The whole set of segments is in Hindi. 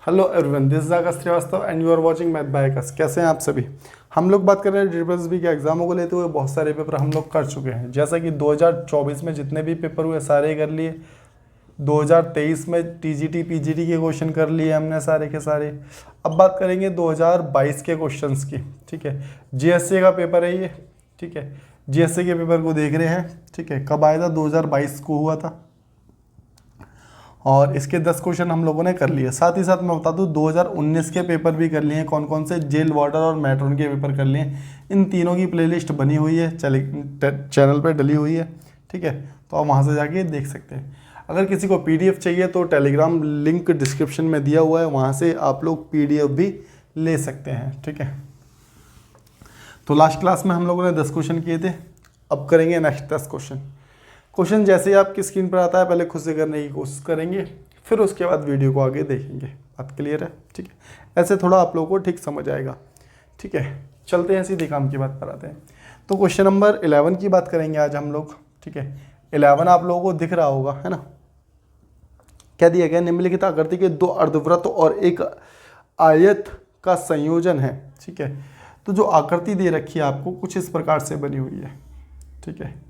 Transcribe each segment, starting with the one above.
Hello everyone, this is Akash Srivastava and you are watching math by Akash. कैसे हैं आप सभी। हम लोग बात कर रहे हैं DSSB के एग्जामों को लेते हुए। बहुत सारे पेपर हम लोग कर चुके हैं, जैसा कि 2024 में जितने भी पेपर हुए सारे कर लिए। 2023 में TGT PGT के क्वेश्चन कर लिए हमने सारे के सारे। अब बात करेंगे 2022 के क्वेश्चंस की। ठीक है, GSA का पेपर है ये। ठीक है, GSA के पेपर को देख रहे हैं। ठीक है, कब आया था? 2022 को हुआ था और इसके 10 क्वेश्चन हम लोगों ने कर लिए। साथ ही साथ मैं बता दूं 2019 के पेपर भी कर लिए हैं। कौन कौन से? जेल वार्डर और मैट्रॉन के पेपर कर लिए हैं। इन तीनों की प्लेलिस्ट बनी हुई है, चैनल पे डली हुई है। ठीक है, तो आप वहाँ से जाके देख सकते हैं। अगर किसी को PDF चाहिए तो टेलीग्राम लिंक डिस्क्रिप्शन में दिया हुआ है, वहाँ से आप लोग PDF भी ले सकते हैं। ठीक है, तो लास्ट क्लास में हम लोगों ने 10 क्वेश्चन किए थे। अब करेंगे नेक्स्ट 10 क्वेश्चन जैसे ही आपकी स्क्रीन पर आता है पहले खुद से करने की कोशिश करेंगे, फिर उसके बाद वीडियो को आगे देखेंगे। बात क्लियर है? ठीक है, ऐसे थोड़ा आप लोगों को ठीक समझ आएगा। ठीक है, चलते हैं सीधे काम की बात पर आते हैं। तो क्वेश्चन नंबर 11 की बात करेंगे आज हम लोग। ठीक है, 11 आप लोगों को दिख रहा होगा, है ना। क्या दिया गया? निम्नलिखित आकृति के 2 अर्धवृत्त और एक आयत का संयोजन है। ठीक है, तो जो आकृति दे रखी है आपको कुछ इस प्रकार से बनी हुई है। ठीक है,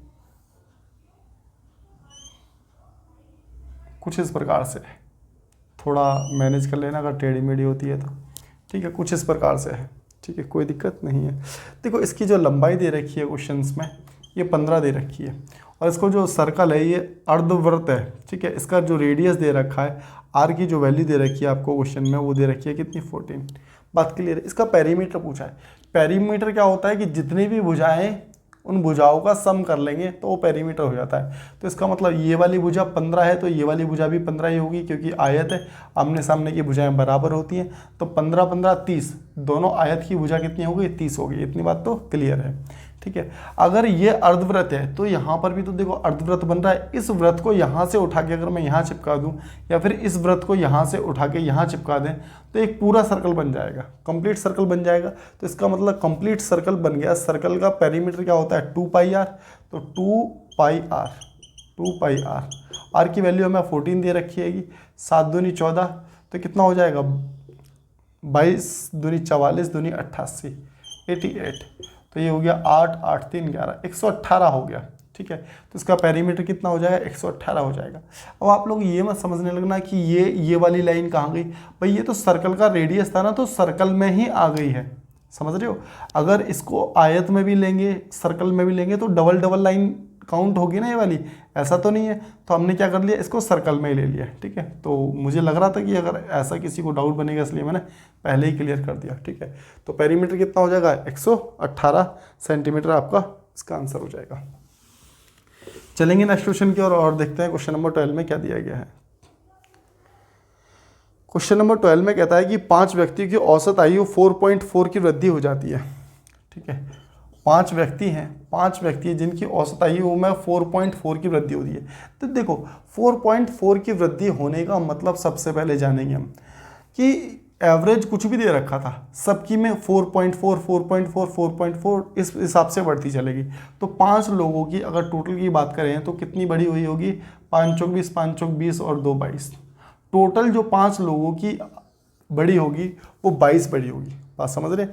कुछ इस प्रकार से, थोड़ा मैनेज कर लेना अगर टेढ़ी मेढ़ी होती है तो। ठीक है, कुछ इस प्रकार से है। ठीक है, कोई दिक्कत नहीं है। देखो, इसकी जो लंबाई दे रखी है क्वेश्चंस में, ये 15 दे रखी है और इसको जो सर्कल है ये अर्धवृत्त है। ठीक है, इसका जो रेडियस दे रखा है, आर की जो वैल्यू दे रखी है आपको क्वेश्चन में, वो दे रखी है कितनी? 14। बात क्लियर है? इसका पेरीमीटर पूछा है। पेरीमीटर क्या होता है कि जितनी भी भुजाएं, उन भुजाओं का सम कर लेंगे तो वो पेरीमीटर हो जाता है। तो इसका मतलब ये वाली भुजा 15 है तो ये वाली भुजा भी 15 ही होगी, क्योंकि आयत है, आमने सामने की भुजाएं बराबर होती हैं। तो 15 15 30, दोनों आयत की भुजा कितनी होगी? 30 होगी। इतनी बात तो क्लियर है। ठीक है, अगर ये अर्धवृत्त है तो यहाँ पर भी तो देखो अर्धवृत्त बन रहा है। इस वृत्त को यहाँ से उठा के अगर मैं यहाँ चिपका दूँ, या फिर इस वृत्त को यहाँ से उठा के यहाँ चिपका दें, तो एक पूरा सर्कल बन जाएगा, कंप्लीट सर्कल बन जाएगा। तो इसका मतलब कंप्लीट सर्कल बन गया। सर्कल का पेरीमीटर क्या होता है? 2πr। तो 2πr, 2πr, आर की वैल्यू हमें 14 दे रखी है। 7 दूनी 14, तो कितना हो जाएगा? 22 दूनी 44 दूनी 88, 88। तो ये हो गया 8 8 3 11, 118 हो गया। ठीक है, तो इसका पेरीमीटर कितना हो जाएगा? 118 हो जाएगा। अब आप लोग ये मत समझने लगना कि ये वाली लाइन कहाँ गई। भाई ये तो सर्कल का रेडियस था ना, तो सर्कल में ही आ गई है। समझ रहे हो? अगर इसको आयत में भी लेंगे, सर्कल में भी लेंगे, तो डबल डबल लाइन काउंट होगी ना ये वाली। ऐसा तो नहीं है, तो हमने क्या कर लिया, इसको सर्कल में ही ले लिया। ठीक है, तो मुझे लग रहा था कि अगर ऐसा किसी को डाउट बनेगा, इसलिए मैंने पहले ही क्लियर कर दिया। ठीक है, तो पेरीमीटर कितना हो जाएगा? 118 सेंटीमीटर आपका इसका आंसर हो जाएगा। चलेंगे नेक्स्ट क्वेश्चन की ओर और देखते हैं क्वेश्चन नंबर 12 में क्या दिया गया है। क्वेश्चन नंबर 12 में कहता है कि 5 व्यक्तियों की औसत आयु 4.4 की वृद्धि हो जाती है। ठीक है, 5 व्यक्ति हैं, 5 व्यक्ति जिनकी औसत आयु में 4.4 की वृद्धि होती है। तो देखो 4.4 की वृद्धि होने का मतलब सबसे पहले जानेंगे हम कि एवरेज कुछ भी दे रखा था, सबकी में 4.4 4.4 4.4 इस हिसाब से बढ़ती चलेगी। तो 5 लोगों की अगर टोटल की बात करें तो कितनी बड़ी हुई होगी? 5 चौक 20, 5 चौक 20 और 2 22। टोटल जो 5 लोगों की बड़ी होगी वो 22 बड़ी होगी। बात समझ रहे?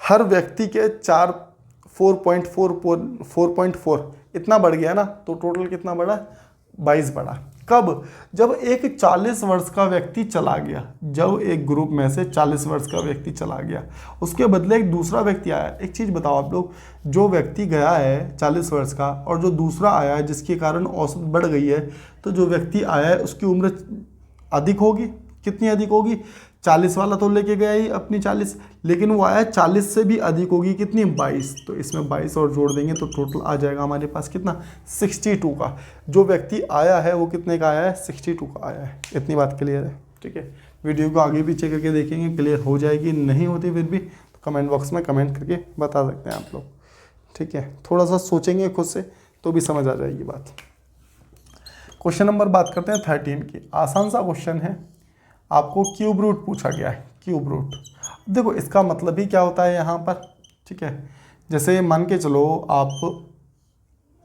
हर व्यक्ति के 4.4 इतना बढ़ गया ना, तो टोटल कितना बढ़ा? 22 बढ़ा। कब? जब एक 40 वर्ष का व्यक्ति चला गया, जब एक ग्रुप में से 40 वर्ष का व्यक्ति चला गया, उसके बदले एक दूसरा व्यक्ति आया। एक चीज़ बताओ आप लोग, जो व्यक्ति गया है 40 वर्ष का और जो दूसरा आया है जिसके कारण औसत बढ़ गई है, तो जो व्यक्ति आया है उसकी उम्र अधिक होगी। कितनी अधिक होगी? 40 वाला तो लेके गया ही अपनी 40, लेकिन वो आया 40 से भी अधिक होगी। कितनी? 22। तो इसमें 22 और जोड़ देंगे तो टोटल आ जाएगा हमारे पास कितना? 62 का। जो व्यक्ति आया है वो कितने का आया है? 62 का आया है। इतनी बात क्लियर है? ठीक है, वीडियो को आगे भी चेक करके देखेंगे, क्लियर हो जाएगी। नहीं होती फिर भी तो कमेंट बॉक्स में कमेंट करके बता सकते हैं आप लोग। ठीक है, थोड़ा सा सोचेंगे खुद से तो भी समझ आ जाएगी बात। क्वेश्चन नंबर बात करते हैं 13 की। आसान सा क्वेश्चन है, आपको क्यूब रूट पूछा गया है। क्यूब रूट, देखो इसका मतलब ही क्या होता है यहाँ पर। ठीक है, जैसे मान के चलो आप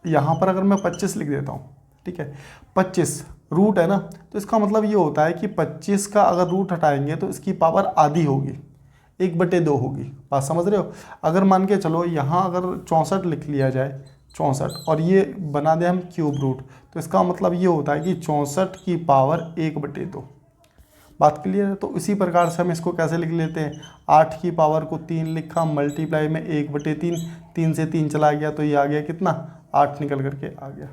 यहाँ पर अगर मैं 25 लिख देता हूँ। ठीक है, 25 रूट है ना, तो इसका मतलब ये होता है कि 25 का अगर रूट हटाएंगे तो इसकी पावर आधी होगी, 1/2 होगी। बात समझ रहे हो। अगर मान के चलो यहाँ अगर 64 लिख लिया जाए, 64, और ये बना दें हम क्यूब रूट, तो इसका मतलब ये होता है कि 64 की पावर 1/2। बात क्लियर है। तो इसी प्रकार से हम इसको कैसे लिख लेते हैं, 8 की पावर को 3 लिखा, मल्टीप्लाई में 1/3, 3 से 3 चला गया तो ये आ गया कितना, 8 निकल करके आ गया।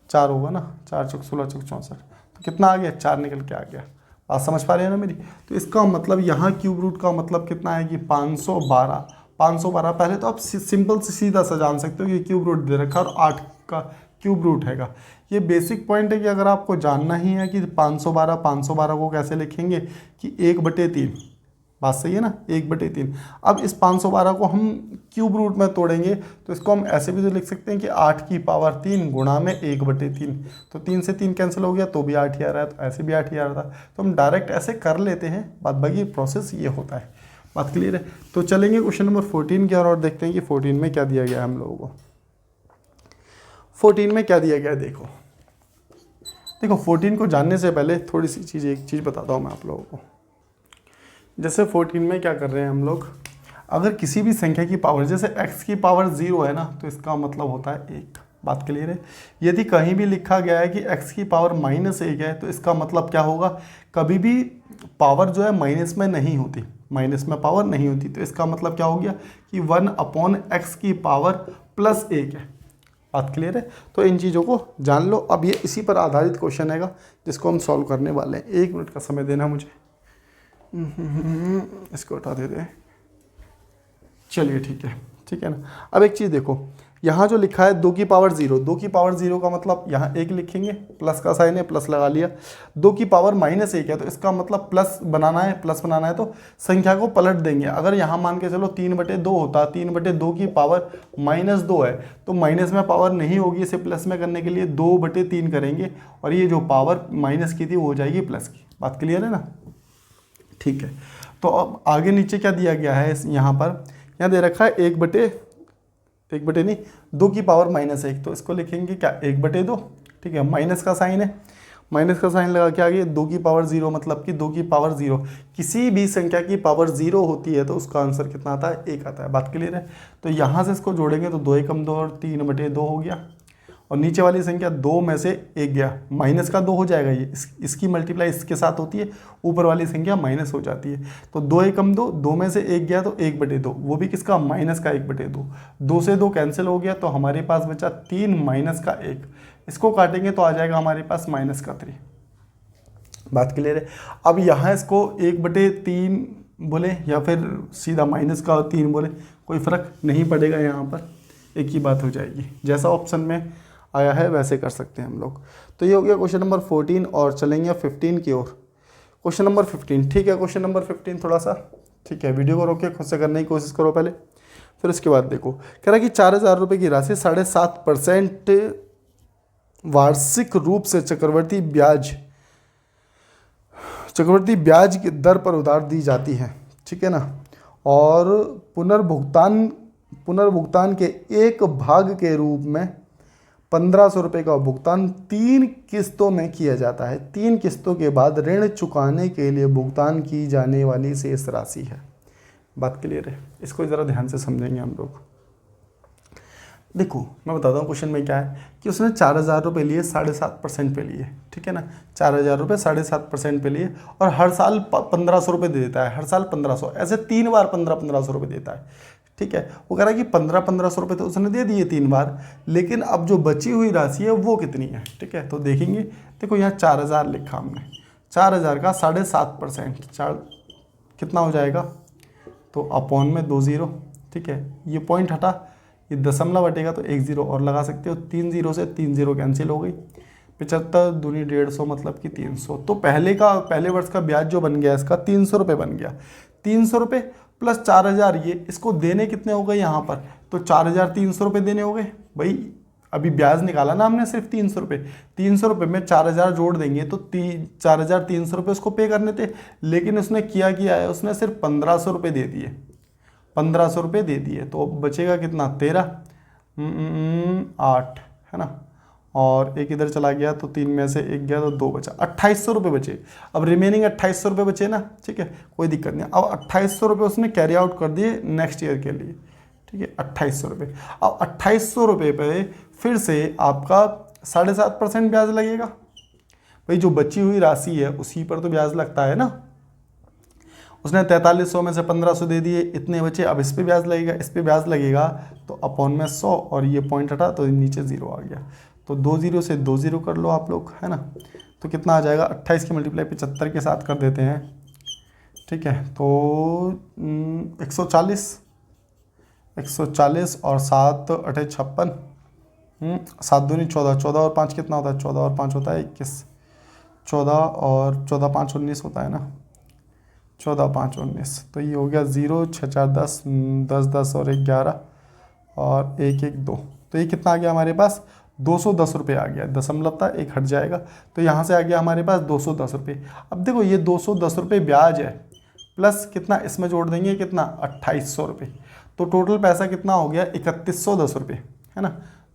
4 होगा ना, 4 चौक 16 चौक 64, तो कितना आ गया, 4 निकल के आ गया। बात समझ पा रहे हैं ना मेरी। तो इसका मतलब यहाँ क्यूब रूट का मतलब कितना है कि 512। 512 पहले तो आप सिंपल से सीधा सा जान सकते हो कि क्यूब रूट दे रखा है और 8 का क्यूब रूट हैगा। ये बेसिक पॉइंट है कि अगर आपको जानना ही है कि 512 को कैसे लिखेंगे कि 1/3, बात सही है ना, 1/3। अब इस 512 को हम क्यूब रूट में तोड़ेंगे तो इसको हम ऐसे भी तो लिख सकते हैं कि 8 की पावर 3 गुणा में 1/3, तो 3 से 3 कैंसिल हो गया तो भी 8 ही आ रहा है, तो ऐसे भी 8 ही आ रहा था, तो हम डायरेक्ट ऐसे कर लेते हैं। बात बाकी प्रोसेस ये होता है। बात क्लियर है। तो चलेंगे क्वेश्चन नंबर 14 की ओर और देखते हैं कि 14 में क्या दिया गया है हम लोगों को। 14 में क्या दिया गया है, देखो 14 को जानने से पहले थोड़ी सी चीज़, एक चीज़ बताता हूँ मैं आप लोगों को। जैसे 14 में क्या कर रहे हैं हम लोग, अगर किसी भी संख्या की पावर, जैसे x की पावर 0 है ना, तो इसका मतलब होता है 1। बात क्लियर है। यदि कहीं भी लिखा गया है कि x की पावर -1 है, तो इसका मतलब क्या होगा, कभी भी पावर जो है माइनस में नहीं होती, माइनस में पावर नहीं होती, तो इसका मतलब क्या हो गया कि 1/x की पावर +1 है। बात क्लियर है। तो इन चीज़ों को जान लो। अब ये इसी पर आधारित क्वेश्चन हैगा जिसको हम सॉल्व करने वाले हैं। 1 मिनट का समय देना मुझे, इसको हटा देते हैं। चलिए ठीक है ना। अब एक चीज़ देखो, यहाँ जो लिखा है 2 की पावर 0, 2 की पावर 0 का मतलब यहाँ 1 लिखेंगे, प्लस का साइन है, प्लस लगा लिया। 2 की पावर -1 है, तो इसका मतलब प्लस बनाना है, तो संख्या को पलट देंगे। अगर यहाँ मान के चलो 3/2 होता, 3/2 की पावर -2 है, तो माइनस में पावर नहीं होगी, इसे प्लस में करने के लिए 2/3 करेंगे, और ये जो पावर माइनस की थी वो हो जाएगी प्लस की। बात क्लियर है ना। ठीक है। तो अब आगे नीचे क्या दिया गया है, यहाँ पर यहाँ दे रखा है 2 की पावर -1, तो इसको लिखेंगे क्या, 1/2। ठीक है, माइनस का साइन है, माइनस का साइन लगा के आगे 2 की पावर 0, मतलब कि 2 की पावर 0, किसी भी संख्या की पावर 0 होती है तो उसका आंसर कितना आता है, 1 आता है। बात क्लियर है। तो यहाँ से इसको जोड़ेंगे तो 2 एकम 2 और 3/2 हो गया, और नीचे वाली संख्या 2 में से 1 गया, माइनस का 2 हो जाएगा, ये इसकी मल्टीप्लाई इसके साथ होती है, ऊपर वाली संख्या माइनस हो जाती है। तो 2 एकम 2, 2 में से 1 गया तो 1/2, वो भी किसका, माइनस का 1/2। 2 से 2 कैंसिल हो गया तो हमारे पास बचा 3 माइनस का 1, इसको काटेंगे तो आ जाएगा हमारे पास -3। बात क्लियर है। अब यहाँ इसको 1/3 बोले या फिर सीधा -3 बोले, कोई फ़र्क नहीं पड़ेगा, यहाँ पर एक ही बात हो जाएगी। जैसा ऑप्शन में आया है वैसे कर सकते हैं हम लोग। तो ये हो गया क्वेश्चन नंबर 14, और चलेंगे 15 की ओर। क्वेश्चन नंबर 15, ठीक है। क्वेश्चन नंबर 15 थोड़ा सा ठीक है, वीडियो को रोक के खुद से करने की कोशिश करो पहले, फिर उसके बाद देखो। कह रहा है कि 4,000 रुपये की राशि 7.5% वार्षिक रूप से चक्रवृद्धि ब्याज की दर पर उधार दी जाती है, ठीक है ना, और पुनर्भुगतान के एक भाग के रूप में 1,500 रुपये का भुगतान 3 किस्तों में किया जाता है। 3 किस्तों के बाद ऋण चुकाने के लिए भुगतान की जाने वाली शेष राशि है। बात क्लियर है। इसको ज़रा ध्यान से समझेंगे हम लोग। देखो मैं बताता हूँ क्वेश्चन में क्या है कि उसने 4,000 रुपये लिए 7.5% पे लिए, ठीक है ना, 4,000 रुपये 7.5% पे लिए, और हर साल 1,500 रुपये दे देता है, हर साल 1,500, ऐसे 3 बार 1,500 रुपये देता है, ठीक है। वो कह रहा है कि 1,500 रुपये तो उसने दे दिए 3 बार, लेकिन अब जो बची हुई राशि है वो कितनी है, ठीक है। तो देखेंगे, देखो यहाँ 4,000 लिखा हमने, 4,000 का 7.5%, 4 कितना हो जाएगा, तो अपॉन में 2 0, ठीक है, ये पॉइंट हटा, ये दशमलव हटेगा तो 1 0 और लगा सकते हो, 3 0 से 3 0 कैंसिल हो गई, 75 दूनी 150 मतलब कि 300। तो पहले वर्ष का ब्याज जो बन गया इसका 300 रुपये बन गया। 300 रुपये प्लस 4,000, ये इसको देने कितने हो गए यहाँ पर, तो 4,300 रुपये देने हो गए। भाई अभी ब्याज निकाला ना हमने सिर्फ 300 रुपये, 300 रुपये में 4,000 जोड़ देंगे तो 4,300 रुपये उसको पे करने थे, लेकिन उसने किया है, उसने सिर्फ 1,500 रुपये दे दिए, 1,500 रुपये दे दिए, तो बचेगा कितना, 13 8 है ना, और एक इधर चला गया तो 3 में से 1 गया तो 2 बचा, 2800 रुपये बचे। अब रिमेनिंग 2800 रुपये बचे ना, ठीक है, कोई दिक्कत नहीं। अब 2800 रुपये उसने कैरी आउट कर दिए नेक्स्ट ईयर के लिए, ठीक है, 2800 रुपये। अब 2800 रुपये पे फिर से आपका 7.5% ब्याज लगेगा। भाई जो बची हुई राशि है उसी पर तो ब्याज लगता है ना। उसने 4300 में से 1500 दे दिए, इतने बचे, अब इस पे ब्याज लगेगा, इस पे ब्याज लगेगा तो अपॉन में 100 और ये पॉइंट हटा तो नीचे 0 आ गया। तो 2 0 से 2 0 कर लो आप लोग, है ना। तो कितना आ जाएगा, 28 की मल्टीप्लाई 75 के साथ कर देते हैं, ठीक है। तो 140 और 7 8 56, 7 दूनी 14, 14 और 5 कितना होता है, 14 और 5 होता है 21, 14 और 14 5 19 होता है ना, 14 5 19। तो ये हो गया 0 6 4 10 10 10 और 1 11 और 1 1 2। तो ये कितना आ गया हमारे पास, 210 रुपये आ गया। दशमलव था, एक हट जाएगा तो यहाँ से आ गया हमारे पास 210 रुपये। अब देखो ये 210 रुपये ब्याज है, प्लस कितना इसमें जोड़ देंगे, कितना 2800 रुपये। तो टोटल पैसा कितना हो गया, 3110 रुपये, है ना।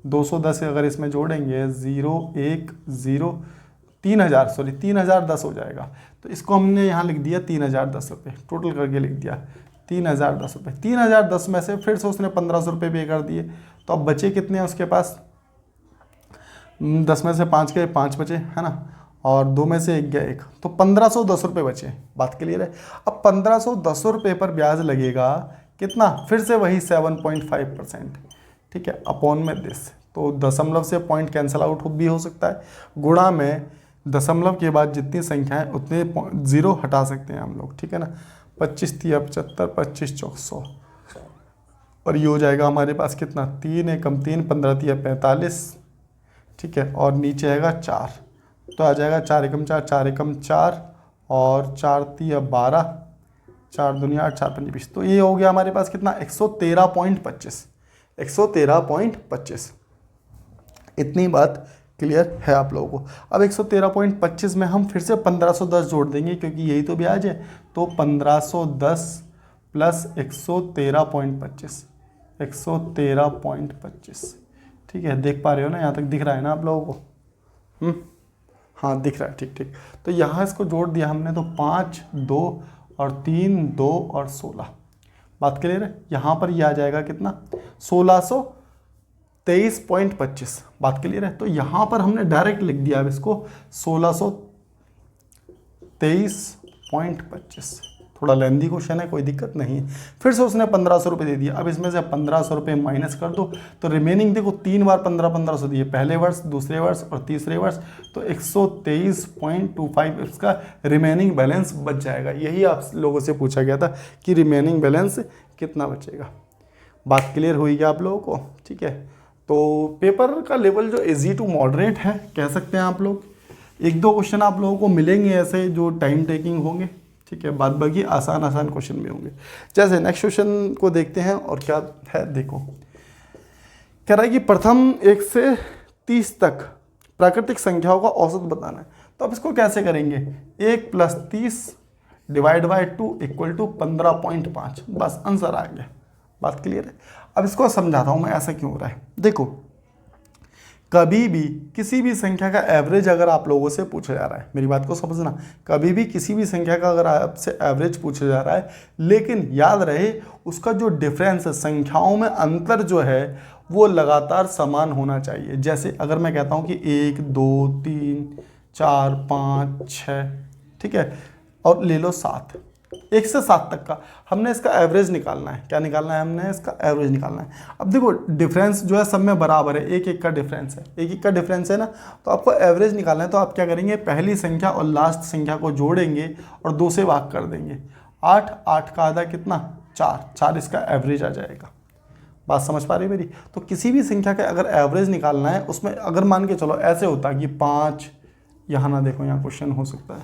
210 अगर इसमें जोड़ेंगे 0 1 0 3000, सॉरी 3010 हो जाएगा। तो इसको हमने यहाँ लिख दिया 3010 रुपये, टोटल करके लिख दिया 3010 रुपये। 3010 में से फिर से उसने 1500 रुपये पे कर दिए, तो अब बचे कितने हैं उसके पास, 10 में से 5 गए, 5 बचे, है ना, और 2 में से 1 गया 1, तो 1510 रुपये बचे। बात क्लियर है। अब 1510 रुपये पर ब्याज लगेगा कितना, फिर से वही 7.5%, ठीक है, अपॉन में दिस। तो दशमलव से पॉइंट कैंसिल आउट भी हो सकता है, गुणा में दशमलव के बाद जितनी संख्या है उतने 0 हटा सकते हैं हम लोग, ठीक है ना। 25 3 75, 25 चौक 100 और ये हो जाएगा हमारे पास कितना, 3 एकम 3, 15 3 45, ठीक है, और नीचे आएगा 4, तो आ जाएगा 4 एकम 4, 4 एकम 4 और 4 3 12, 4 दुनिया 8, 4 पंजे 20। तो ये हो गया हमारे पास कितना, 113.25, 113.25। इतनी बात क्लियर है आप लोगों को। अब 113.25 में हम फिर से 1510 जोड़ देंगे क्योंकि यही तो ब्याज है। तो 1510 प्लस 113.25, 113.25, ठीक है, देख पा रहे हो ना, यहाँ तक दिख रहा है ना आप लोगों को, हाँ दिख रहा है, ठीक ठीक। तो यहाँ इसको जोड़ दिया हमने, तो 5 2 और 3 2 और 16, बात क्लियर है। यहाँ पर ये आ जाएगा कितना, 1623.25, बात क्लियर है। तो यहाँ पर हमने डायरेक्ट लिख दिया अब इसको 1623.25। थोड़ा लेंदी क्वेश्चन है, कोई दिक्कत नहीं है। फिर से उसने 1500 रुपये दे दिया। अब इसमें से 1500 रुपये माइनस कर दो तो रिमेनिंग देखो 3 बार 1500 दिए, पहले वर्ष, दूसरे वर्ष और तीसरे वर्ष, तो 123.25 इसका रिमेनिंग बैलेंस बच जाएगा। यही आप लोगों से पूछा गया था कि रिमेनिंग बैलेंस कितना बचेगा। बात क्लियर हुई क्या आप लोगों को, ठीक है। तो पेपर का लेवल जो इजी टू मॉडरेट है कह सकते हैं आप लोग। 1-2 क्वेश्चन आप लोगों को मिलेंगे ऐसे जो टाइम टेकिंग होंगे, ठीक है, बाद बाकी आसान क्वेश्चन भी होंगे। जैसे नेक्स्ट क्वेश्चन को देखते हैं और क्या है, देखो कह रहा है कि प्रथम 1 से 30 तक प्राकृतिक संख्याओं का औसत बताना है। तो अब इसको कैसे करेंगे, 1 + 30 डिवाइड बाय 2 = 15.5, बस आंसर आ गया। बात क्लियर है। अब इसको समझाता हूँ मैं ऐसा क्यों हो रहा है। देखो कभी भी किसी भी संख्या का एवरेज अगर आप लोगों से पूछा जा रहा है, मेरी बात को समझना, कभी भी किसी भी संख्या का अगर आपसे एवरेज पूछा जा रहा है, लेकिन याद रहे उसका जो डिफरेंस है, संख्याओं में अंतर जो है वो लगातार समान होना चाहिए। जैसे अगर मैं कहता हूँ कि 1 2 3 4 5 6, ठीक है, और ले लो 7, 1 से 7 तक का हमने इसका एवरेज निकालना है। क्या निकालना है, हमने इसका एवरेज निकालना है। अब देखो डिफरेंस जो है सब में बराबर है, 1 1 का डिफरेंस है, 1 1 का डिफरेंस है ना, तो आपको एवरेज निकालना है। तो आप क्या करेंगे, पहली संख्या और लास्ट संख्या को जोड़ेंगे और 2 से भाग कर देंगे। 8 8 का आधा कितना, 4 4 इसका एवरेज आ जाएगा। बात समझ पा रही है मेरी। तो किसी भी संख्या का अगर एवरेज निकालना है, उसमें अगर मान के चलो ऐसे होता कि 5, यहाँ ना देखो, यहाँ क्वेश्चन हो सकता है,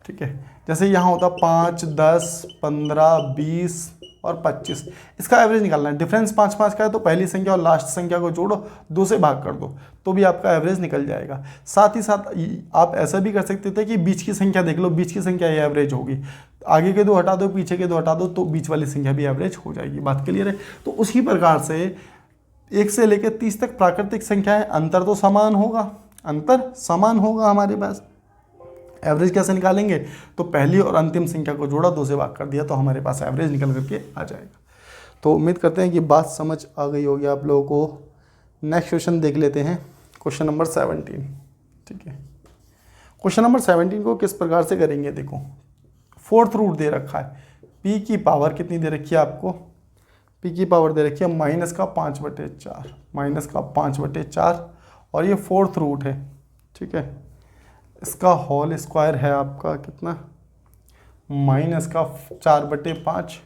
ठीक है, जैसे यहाँ होता 5 10 15 20 और 25, इसका एवरेज निकालना है। डिफरेंस 5 5 का है, तो पहली संख्या और लास्ट संख्या को जोड़ो, 2 से भाग कर दो, तो भी आपका एवरेज निकल जाएगा। साथ ही साथ आप ऐसा भी कर सकते थे कि बीच की संख्या देख लो, बीच की संख्या ये एवरेज होगी, आगे के 2 हटा दो, पीछे के 2 हटा दो, तो बीच वाली संख्या भी एवरेज हो जाएगी। बात क्लियर है। तो उसी प्रकार से 1 से लेकर 30 तक प्राकृतिक संख्या है, अंतर तो समान होगा, अंतर समान होगा हमारे पास। एवरेज कैसे निकालेंगे? तो पहली और अंतिम संख्या को जोड़ा, 2 से भाग कर दिया, तो हमारे पास एवरेज निकल करके आ जाएगा। तो उम्मीद करते हैं कि बात समझ आ गई होगी आप लोगों को। नेक्स्ट क्वेश्चन देख लेते हैं, क्वेश्चन नंबर 17। ठीक है, क्वेश्चन नंबर 17 को किस प्रकार से करेंगे? देखो, 4th रूट दे रखा है, p की पावर कितनी दे रखी है आपको? p की पावर दे रखी है -5/4, -5/4, और ये 4th रूट है। ठीक है, इसका होल स्क्वायर है आपका कितना? -4/5।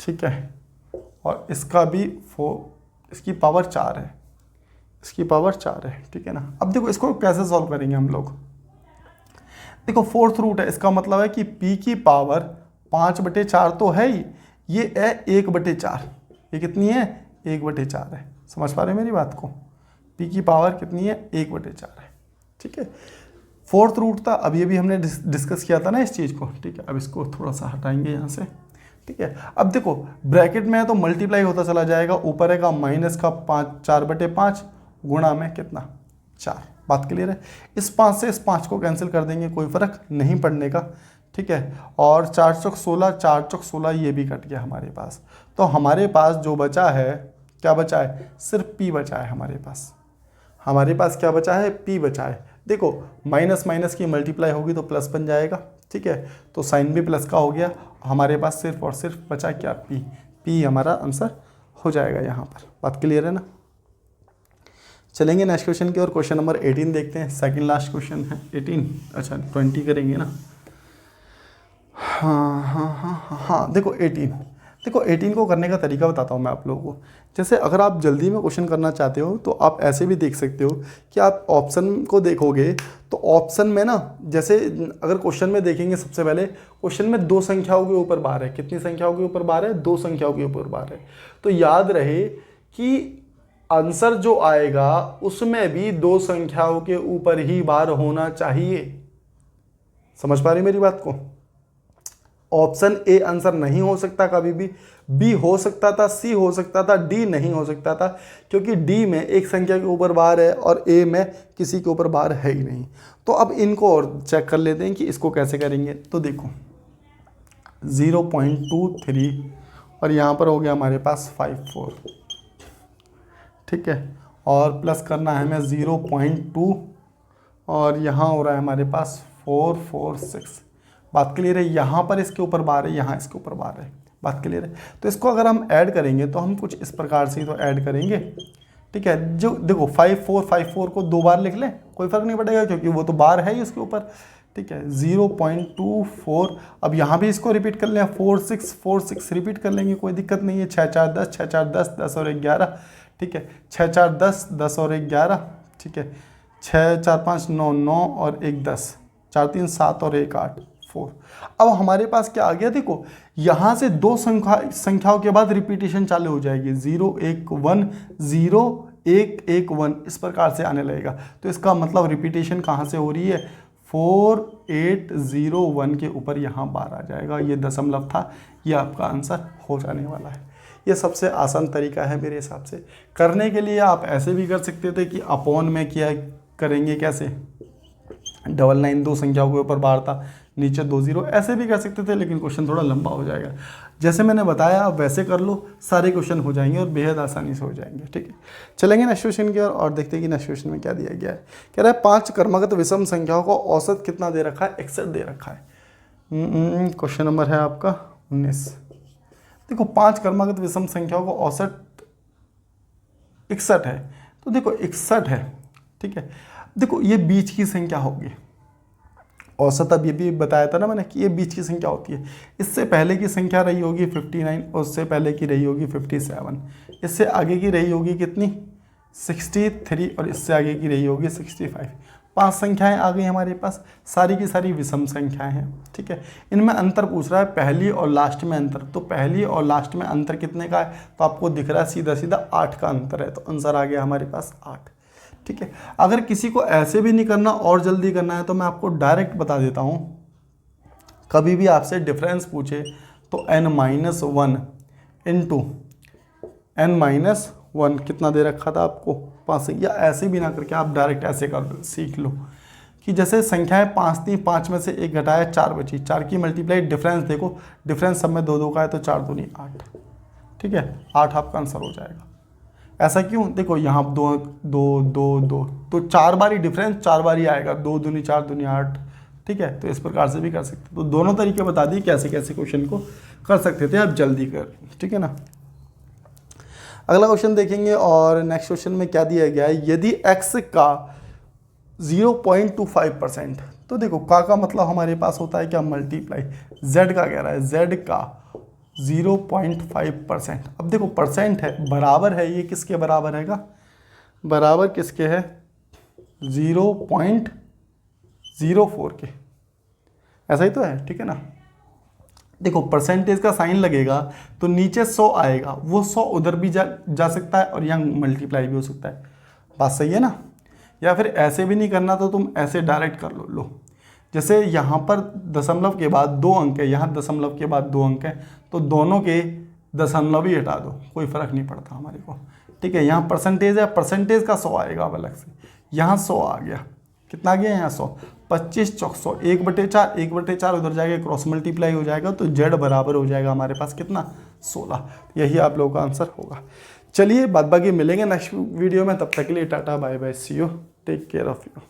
ठीक है, और इसका भी इसकी पावर 4 है, इसकी पावर 4 है। ठीक है ना। अब देखो इसको कैसे सॉल्व करेंगे हम लोग? देखो 4th रूट है, इसका मतलब है कि p की पावर 5/4 तो है ही, ये है 1/4। ये कितनी है? 1/4 है। समझ पा रहे हैं मेरी बात को? p की पावर कितनी है? 1/4 है। ठीक है, 4th रूट था, अब ये भी हमने डिस्कस किया था ना इस चीज़ को। ठीक है, अब इसको थोड़ा सा हटाएंगे यहाँ से। ठीक है, अब देखो ब्रैकेट में है तो मल्टीप्लाई होता चला जाएगा, ऊपर है का -4/5 गुणा में कितना? 4। बात क्लियर है? इस 5 से इस 5 को कैंसिल कर देंगे, कोई फ़र्क नहीं पड़ने का। ठीक है, और 4 चौक 16, 4 चौक 16, ये भी कट गया हमारे पास। तो हमारे पास जो बचा है, क्या बचा है? सिर्फ p बचा है हमारे पास। हमारे पास क्या बचा है? p बचा है। देखो माइनस माइनस की मल्टीप्लाई होगी तो प्लस बन जाएगा। ठीक है, तो साइन भी प्लस का हो गया। हमारे पास सिर्फ और सिर्फ बचा क्या? p हमारा आंसर हो जाएगा यहाँ पर। बात क्लियर है ना? चलेंगे नेक्स्ट क्वेश्चन की और क्वेश्चन नंबर 18 देखते हैं। सेकंड लास्ट क्वेश्चन है 18, अच्छा 20 करेंगे ना। हाँ, देखो 18 को करने का तरीका बताता हूँ मैं आप लोगों को। जैसे अगर आप जल्दी में क्वेश्चन करना चाहते हो तो आप ऐसे भी देख सकते हो कि आप ऑप्शन को देखोगे तो ऑप्शन में ना, जैसे अगर क्वेश्चन में देखेंगे, सबसे पहले क्वेश्चन में 2 संख्याओं के ऊपर बार है। कितनी संख्याओं के ऊपर बार है? 2 संख्याओं के ऊपर बार है। तो याद रहे कि आंसर जो आएगा उसमें भी 2 संख्याओं के ऊपर ही बार होना चाहिए। समझ पा रही मेरी बात को? ऑप्शन ए आंसर नहीं हो सकता कभी भी, बी हो सकता था, सी हो सकता था, डी नहीं हो सकता था, क्योंकि डी में एक संख्या के ऊपर बार है और ए में किसी के ऊपर बार है ही नहीं। तो अब इनको और चेक कर लेते हैं कि इसको कैसे करेंगे। तो देखो 0.23 और यहाँ पर हो गया हमारे पास 54। ठीक है, और प्लस करना है हमें 0.2 और यहाँ हो रहा है हमारे पास 446। बात क्लियर है? यहाँ पर इसके ऊपर बार है, यहाँ इसके ऊपर बार है। बात क्लियर है? तो इसको अगर हम ऐड करेंगे तो हम कुछ इस प्रकार से ही तो ऐड करेंगे। ठीक है, जो देखो 54 को 2 बार लिख लें, कोई फ़र्क नहीं पड़ेगा क्योंकि वो तो बार है ही उसके ऊपर। ठीक है, 0.24। अब यहाँ भी इसको रिपीट कर लें, 46 रिपीट कर लेंगे, कोई दिक्कत नहीं है। 6 4 10, 6 4 10, 10 और 11। ठीक है, 6 4 10, 10 और 11। ठीक है, 6 4 5 9, 9 और 1 10, 4 3 7 और 1 8 4। अब हमारे पास क्या आ गया? देखो यहाँ से 2 संख्याओं के बाद रिपीटेशन चालू हो जाएगी। 0 1 1, 0 1 1 1, इस प्रकार से आने लगेगा। तो इसका मतलब रिपीटेशन कहाँ से हो रही है? 4801 के ऊपर यहाँ बार आ जाएगा। ये दशमलव था, ये आपका आंसर हो जाने वाला है। ये सबसे आसान तरीका है मेरे हिसाब से करने के लिए। आप ऐसे भी कर सकते थे कि अपॉन में किया करेंगे, कैसे 99 2 संख्याओं के ऊपर बार था, नीचे 2 0, ऐसे भी कर सकते थे, लेकिन क्वेश्चन थोड़ा लंबा हो जाएगा। जैसे मैंने बताया आप वैसे कर लो, सारे क्वेश्चन हो जाएंगे और बेहद आसानी से हो जाएंगे। ठीक है, चलेंगे नेक्स्ट क्वेश्चन की ओर और देखते हैं कि नेक्स्ट क्वेश्चन में क्या दिया गया है। कह रहा है 5 क्रमागत विषम संख्याओं को औसत कितना दे रखा है? 61 दे रखा है। क्वेश्चन नंबर है आपका 19। देखो 5 क्रमागत विषम संख्याओं को औसत 61 है। तो देखो 61 है। ठीक है, देखो ये बीच की संख्या होगी। औसत अब ये भी बताया था ना मैंने कि ये बीच की संख्या होती है। इससे पहले की संख्या रही होगी 59 और उससे पहले की रही होगी 57। इससे आगे की रही होगी कितनी? 63 और इससे आगे की रही होगी 65। 5 संख्याएं आ गई हमारे पास, सारी की सारी विषम संख्याएं हैं। ठीक है, इनमें अंतर पूछ रहा है, पहली और लास्ट में अंतर। तो पहली और लास्ट में अंतर कितने का है? तो आपको दिख रहा है सीधा सीधा 8 का अंतर है। तो आंसर आ गया हमारे पास 8। ठीक है, अगर किसी को ऐसे भी नहीं करना और जल्दी करना है तो मैं आपको डायरेक्ट बता देता हूँ। कभी भी आपसे डिफरेंस पूछे तो n-1 इंटू n-1 1 कितना दे रखा था आपको 5, या ऐसे भी ना करके आप डायरेक्ट ऐसे कर सीख लो कि जैसे संख्याएं 5 थी, 5 में से 1 घटाया 4 बची, 4 की मल्टीप्लाई डिफरेंस देखो, डिफरेंस सब में 2 2 का है तो 4 दूनी 8, ठीक है 8 आपका आंसर हो जाएगा। ऐसा क्यों, देखो यहाँ 2 2 2 2 तो 4 बारी डिफरेंस 4 बारी आएगा, 2 दूनी 4 दूनी 8, ठीक है। तो इस प्रकार से भी कर सकते, तो दोनों तरीके बता दिए कैसे कैसे क्वेश्चन को कर सकते थे, आप जल्दी कर, ठीक है ना। अगला क्वेश्चन देखेंगे और नेक्स्ट क्वेश्चन में क्या दिया गया है, यदि x का 0.25%, तो देखो का मतलब हमारे पास होता है क्या मल्टीप्लाई, z का कह रहा है, z का 0.5%। अब देखो परसेंट है, बराबर है, ये किसके बराबर हैगा, बराबर किसके है 0.04 के, ऐसा ही तो है, ठीक है ना। देखो परसेंटेज का साइन लगेगा तो नीचे 100 आएगा, वो 100 उधर भी जा सकता है और यहाँ मल्टीप्लाई भी हो सकता है, बात सही है ना। या फिर ऐसे भी नहीं करना तो तुम ऐसे डायरेक्ट कर लो, जैसे यहाँ पर दशमलव के बाद 2 अंक है, यहाँ दशमलव के बाद 2 अंक है, तो दोनों के दशमलव ही हटा दो, कोई फर्क नहीं पड़ता हमारे को, ठीक है। यहाँ परसेंटेज है, परसेंटेज का 100 आएगा अब अलग से, यहाँ 100 आ गया, कितना आ गया यहाँ 100, 25 चौक 100, 1/4, 1/4 उधर जाएगा, क्रॉस मल्टीप्लाई हो जाएगा, तो z बराबर हो जाएगा हमारे पास कितना 16, यही आप लोगों का आंसर होगा। चलिए बाद बाकी मिलेंगे नेक्स्ट वीडियो में, तब तक के लिए tata bye bye, see you, take care of you.